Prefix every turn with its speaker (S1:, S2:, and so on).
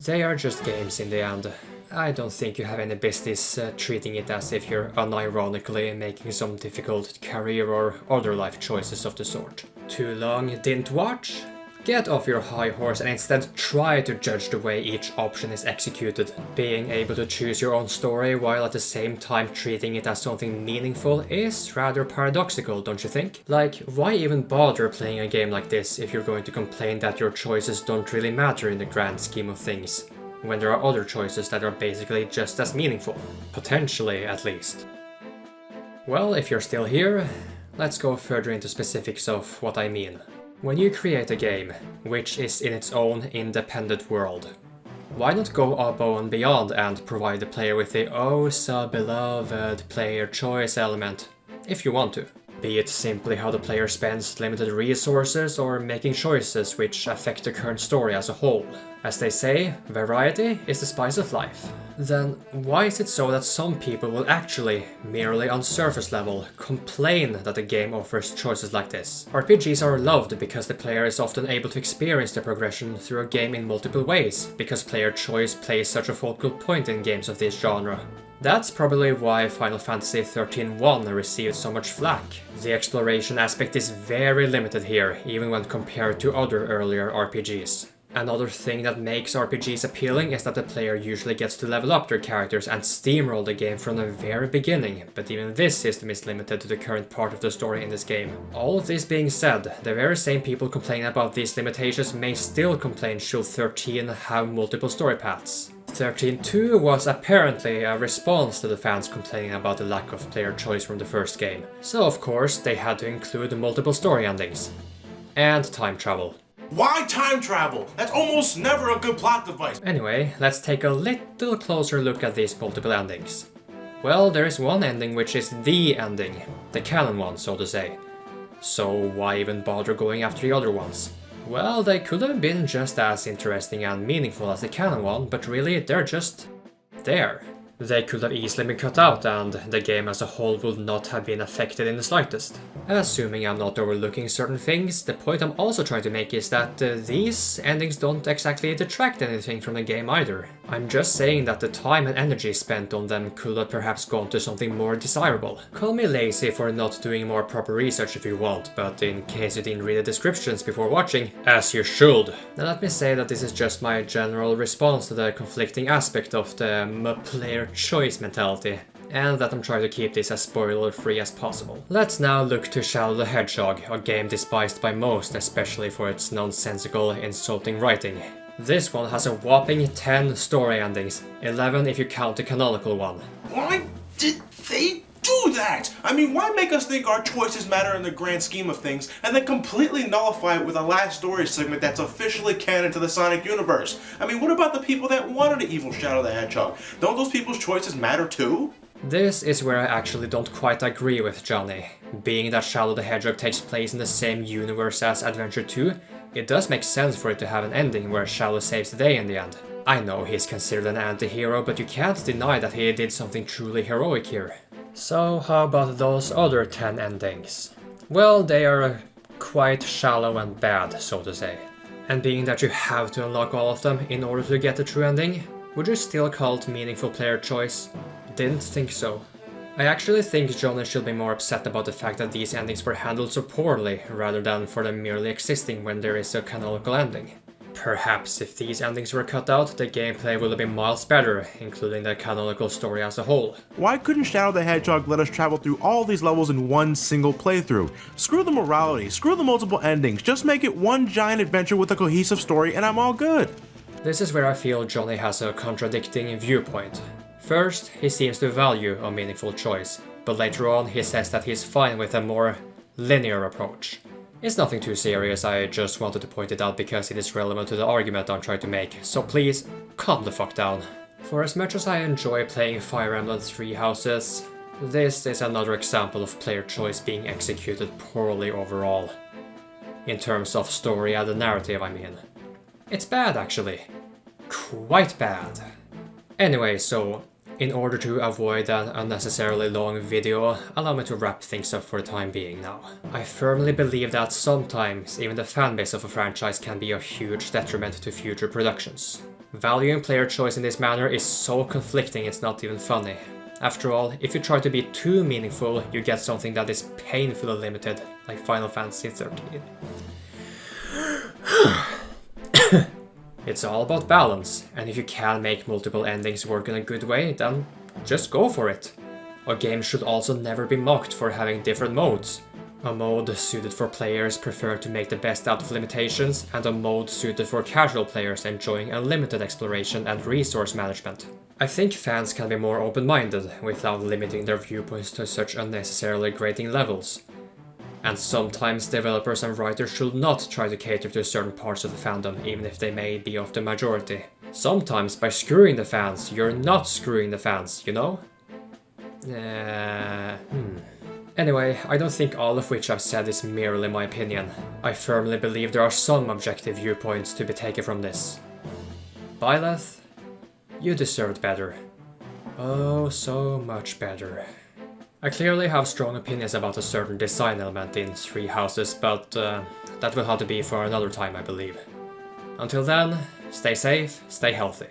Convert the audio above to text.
S1: They are just games in the end. I don't think you have any business treating it as if you're unironically making some difficult career or other life choices of the sort. Too long didn't watch? Get off your high horse and instead try to judge the way each option is executed. Being able to choose your own story while at the same time treating it as something meaningful is rather paradoxical, don't you think? Like, why even bother playing a game like this if you're going to complain that your choices don't really matter in the grand scheme of things, when there are other choices that are basically just as meaningful? Potentially, at least. Well, if you're still here, let's go further into specifics of what I mean. When you create a game, which is in its own independent world, why not go above and beyond and provide the player with the oh so beloved player choice element, if you want to? Be it simply how the player spends limited resources or making choices which affect the current story as a whole. As they say, variety is the spice of life. Then why is it so that some people will actually, merely on surface level, complain that the game offers choices like this? RPGs are loved because the player is often able to experience the progression through a game in multiple ways, because player choice plays such a focal point in games of this genre. That's probably why Final Fantasy XIII-1 received so much flack. The exploration aspect is very limited here, even when compared to other earlier RPGs. Another thing that makes RPGs appealing is that the player usually gets to level up their characters and steamroll the game from the very beginning, but even this system is limited to the current part of the story in this game. All of this being said, the very same people complaining about these limitations may still complain should 13 have multiple story paths. 13.2 was apparently a response to the fans complaining about the lack of player choice from the first game, so of course they had to include multiple story endings. And time travel.
S2: Why time travel? That's almost never a good plot device.
S1: Anyway, let's take a little closer look at these multiple endings. Well, there is one ending which is the ending, the canon one, so to say. So why even bother going after the other ones? Well, they could have been just as interesting and meaningful as the canon one, but really, they're just there. They could have easily been cut out and the game as a whole would not have been affected in the slightest. Assuming I'm not overlooking certain things, the point I'm also trying to make is that these endings don't exactly detract anything from the game either. I'm just saying that the time and energy spent on them could have perhaps gone to something more desirable. Call me lazy for not doing more proper research if you want, but in case you didn't read the descriptions before watching, as you should, then let me say that this is just my general response to the conflicting aspect of the player choice mentality, and that I'm trying to keep this as spoiler-free as possible. Let's now look to Shadow the Hedgehog, a game despised by most, especially for its nonsensical, insulting writing. This one has a whopping 10 story endings, 11 if you count the canonical one.
S2: Why did they do that? I mean, why make us think our choices matter in the grand scheme of things, and then completely nullify it with a last story segment that's officially canon to the Sonic universe? I mean, what about the people that wanted an evil Shadow the Hedgehog? Don't those people's choices matter too?
S1: This is where I actually don't quite agree with Johnny. Being that Shadow the Hedgehog takes place in the same universe as Adventure 2, it does make sense for it to have an ending where Shadow saves the day in the end. I know he's considered an anti-hero, but you can't deny that he did something truly heroic here. So how about those other 10 endings? Well, they are quite shallow and bad, so to say. And being that you have to unlock all of them in order to get the true ending, would you still call it meaningful player choice? Didn't think so. I actually think Johnny should be more upset about the fact that these endings were handled so poorly, rather than for them merely existing when there is a canonical ending. Perhaps if these endings were cut out, the gameplay would have been miles better, including the canonical story as a whole.
S2: Why couldn't Shadow the Hedgehog let us travel through all these levels in one single playthrough? Screw the morality, screw the multiple endings, just make it one giant adventure with a cohesive story and I'm all good.
S1: This is where I feel Johnny has a contradicting viewpoint. First, he seems to value a meaningful choice, but later on he says that he's fine with a more linear approach. It's nothing too serious, I just wanted to point it out because it is relevant to the argument I'm trying to make, so please, calm the fuck down. For as much as I enjoy playing Fire Emblem Three Houses, this is another example of player choice being executed poorly overall. In terms of story and the narrative, I mean. It's bad, actually. Quite bad. Anyway, so in order to avoid an unnecessarily long video, allow me to wrap things up for the time being now. I firmly believe that sometimes even the fanbase of a franchise can be a huge detriment to future productions. Valuing player choice in this manner is so conflicting it's not even funny. After all, if you try to be too meaningful, you get something that is painfully limited, like Final Fantasy XIII. It's all about balance, and if you can make multiple endings work in a good way, then just go for it. A game should also never be mocked for having different modes. A mode suited for players preferring to make the best out of limitations, and a mode suited for casual players enjoying unlimited exploration and resource management. I think fans can be more open-minded without limiting their viewpoints to such unnecessarily grating levels. And sometimes developers and writers should not try to cater to certain parts of the fandom, even if they may be of the majority. Sometimes by screwing the fans, you're not screwing the fans, you know? Anyway, I don't think all of which I've said is merely my opinion. I firmly believe there are some objective viewpoints to be taken from this. Byleth, you deserved better. Oh, so much better. I clearly have strong opinions about a certain design element in Three Houses, but that will have to be for another time, I believe. Until then, stay safe, stay healthy.